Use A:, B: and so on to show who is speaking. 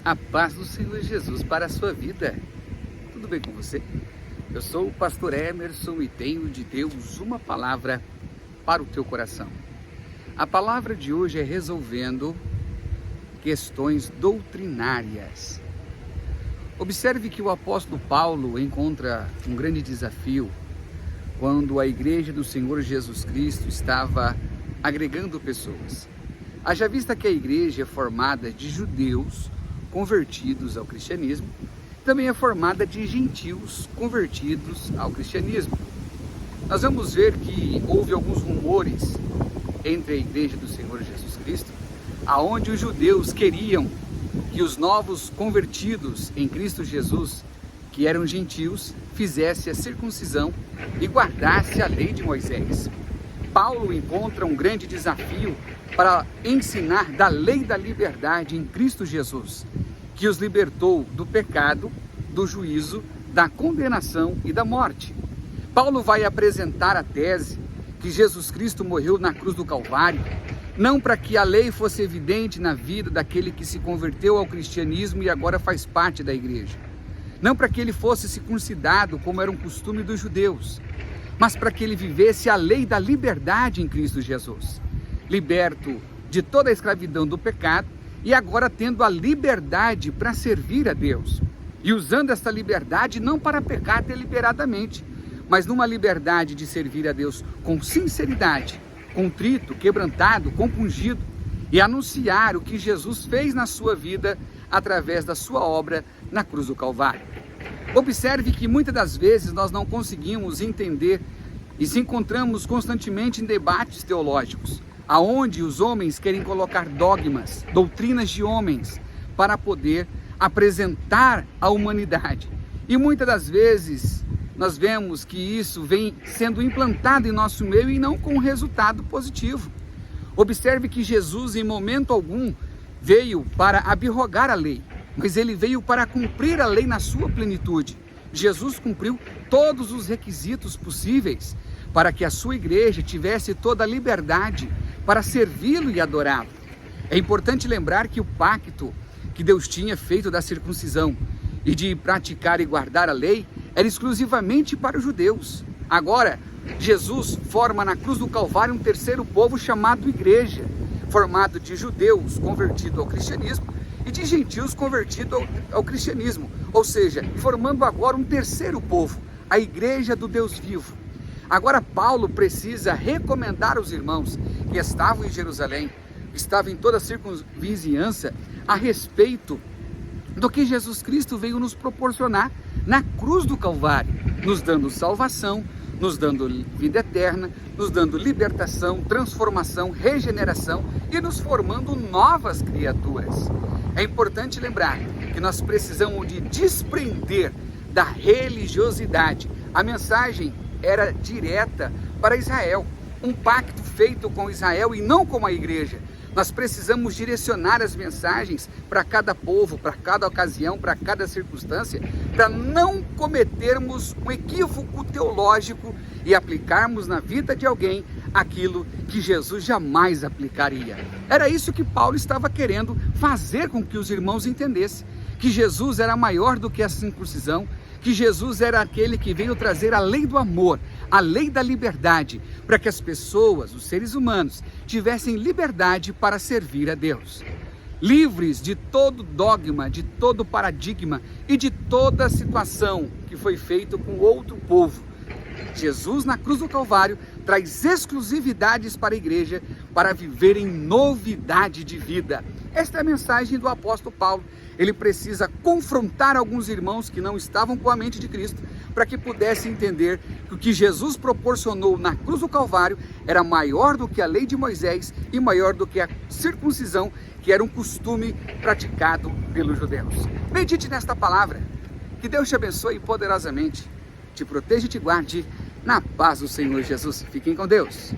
A: A paz do Senhor Jesus para a sua vida. Tudo bem com você? Eu sou o pastor Emerson e tenho de Deus uma palavra para o teu coração. A palavra de hoje é resolvendo questões doutrinárias. Observe que o apóstolo Paulo encontra um grande desafio quando a igreja do Senhor Jesus Cristo estava agregando pessoas. Haja vista que a igreja é formada de judeus convertidos ao cristianismo, também é formada de gentios convertidos ao cristianismo. Nós vamos ver que houve alguns rumores entre a igreja do Senhor Jesus Cristo, aonde os judeus queriam que os novos convertidos em Cristo Jesus, que eram gentios, fizessem a circuncisão e guardasse a lei de Moisés. Paulo encontra um grande desafio para ensinar da lei da liberdade em Cristo Jesus, que os libertou do pecado, do juízo, da condenação e da morte. Paulo vai apresentar a tese que Jesus Cristo morreu na cruz do Calvário, não para que a lei fosse evidente na vida daquele que se converteu ao cristianismo e agora faz parte da igreja, não para que ele fosse circuncidado como era um costume dos judeus, mas para que ele vivesse a lei da liberdade em Cristo Jesus, liberto de toda a escravidão do pecado e agora tendo a liberdade para servir a Deus. E usando esta liberdade não para pecar deliberadamente, mas numa liberdade de servir a Deus com sinceridade, contrito, quebrantado, compungido, e anunciar o que Jesus fez na sua vida através da sua obra na cruz do Calvário. Observe que muitas das vezes nós não conseguimos entender e se encontramos constantemente em debates teológicos, aonde os homens querem colocar dogmas, doutrinas de homens, para poder apresentar à humanidade. E muitas das vezes nós vemos que isso vem sendo implantado em nosso meio e não com um resultado positivo. Observe que Jesus em momento algum veio para abrogar a lei, mas ele veio para cumprir a lei na sua plenitude. Jesus cumpriu todos os requisitos possíveis para que a sua igreja tivesse toda a liberdade para servi-lo e adorá-lo. É importante lembrar que o pacto que Deus tinha feito da circuncisão e de praticar e guardar a lei era exclusivamente para os judeus. Agora, Jesus forma na cruz do Calvário um terceiro povo chamado igreja, formado de judeus convertidos ao cristianismo e de gentios convertidos ao cristianismo, ou seja, formando agora um terceiro povo, a igreja do Deus vivo. Agora Paulo precisa recomendar aos irmãos que estavam em Jerusalém, estavam em toda a circunvizinhança, a respeito do que Jesus Cristo veio nos proporcionar na cruz do Calvário, nos dando salvação, nos dando vida eterna, nos dando libertação, transformação, regeneração e nos formando novas criaturas. É importante lembrar que nós precisamos de desprender da religiosidade. A mensagem era direta para Israel, um pacto feito com Israel e não com a igreja. Nós precisamos direcionar as mensagens para cada povo, para cada ocasião, para cada circunstância, para não cometermos um equívoco teológico e aplicarmos na vida de alguém aquilo que Jesus jamais aplicaria. Era isso que Paulo estava querendo fazer com que os irmãos entendessem, que Jesus era maior do que a circuncisão, que Jesus era aquele que veio trazer a lei do amor, a lei da liberdade, para que as pessoas, os seres humanos, tivessem liberdade para servir a Deus. Livres de todo dogma, de todo paradigma e de toda situação que foi feito com outro povo. Jesus na cruz do Calvário traz exclusividades para a igreja para viver em novidade de vida. Esta é a mensagem do apóstolo Paulo. Ele precisa confrontar alguns irmãos que não estavam com a mente de Cristo para que pudessem entender que o que Jesus proporcionou na cruz do Calvário era maior do que a lei de Moisés e maior do que a circuncisão, que era um costume praticado pelos judeus. Medite nesta palavra. Que Deus te abençoe poderosamente, te proteja e te guarde na paz do Senhor Jesus. Fiquem com Deus.